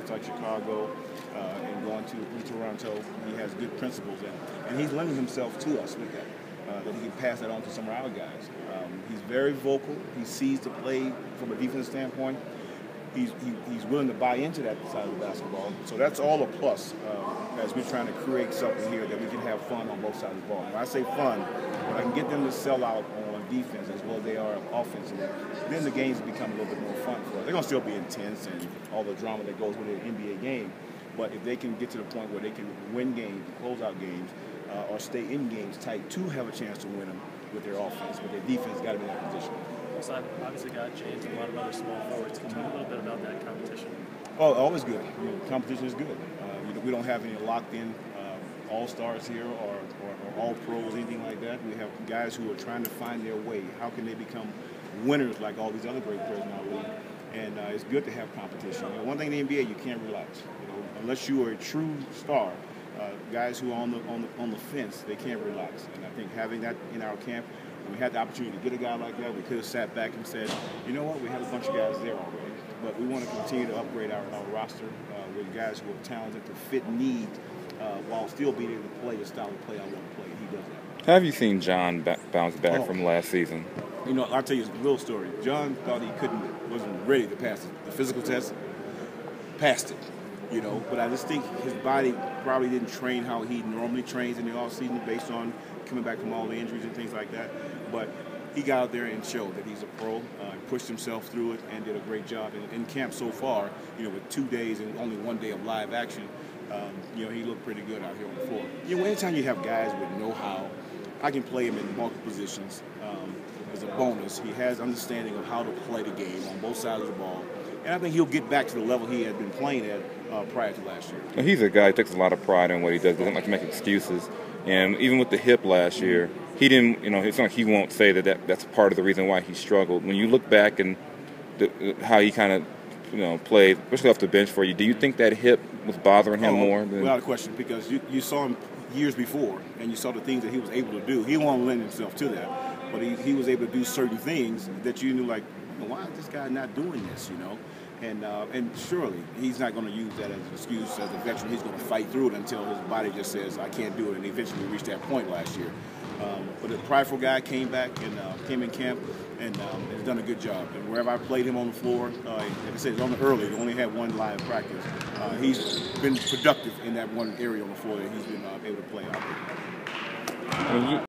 markets like Chicago and going to Toronto. He has good principles, and he's lending himself to us with that. That he can pass that on to some of our guys. He's very vocal. He sees the play from a defensive standpoint. He's willing to buy into that side of the basketball. So that's all a plus as we're trying to create something here that we can have fun on both sides of the ball. When I say fun, when I can get them to sell out on defense as well as they are offensively, then the games become a little bit more fun for us. They're going to still be intense and all the drama that goes with an NBA game. But if they can get to the point where they can win games, close out games, or stay in games tight to have a chance to win them with their offense, but their defense got to be in that position. So I've obviously got James and a lot of other small forwards. Can you talk a little bit about that competition? Oh, always good. Competition is good. We don't have any locked-in all-stars here or all-pros, anything like that. We have guys who are trying to find their way. How can they become winners like all these other great players in our league? And it's good to have competition. One thing in the NBA, you can't relax. Unless you are a true star, guys who are on the fence, they can't relax. And I think having that in our camp, when we had the opportunity to get a guy like that, we could have sat back and said, you know what, we have a bunch of guys there already. But we want to continue to upgrade our roster with guys who are talented to fit need while still being able to play the style of play I want to play. And he does that. Have you seen John bounce back from last season? I'll tell you a real story. John thought he wasn't ready to pass the physical test. Passed it. But I just think his body probably didn't train how he normally trains in the offseason based on coming back from all the injuries and things like that. But he got out there and showed that he's a pro, pushed himself through it, and did a great job. In camp so far, with 2 days and only 1 day of live action, he looked pretty good out here on the floor. Anytime you have guys with know-how, I can play him in multiple positions as a bonus. He has understanding of how to play the game on both sides of the ball. And I think he'll get back to the level he had been playing at prior to last year. Well, he's a guy who takes a lot of pride in what he does. Doesn't like to make excuses. And even with the hip last year, he didn't. It's not like he won't say that's part of the reason why he struggled. When you look back and how he kind of played, especially off the bench for you, do you think that hip was bothering him more? Without a question, because you saw him years before, and you saw the things that he was able to do. He won't lend himself to that, but he was able to do certain things that you knew, like, why is this guy not doing this, And surely he's not going to use that as an excuse as a veteran. He's going to fight through it until his body just says, I can't do it, and he eventually reached that point last year. But a prideful guy came back and came in camp and has done a good job. And wherever I played him on the floor, like I said, it's on the early. They only had one live practice. He's been productive in that one area on the floor that he's been able to play out there.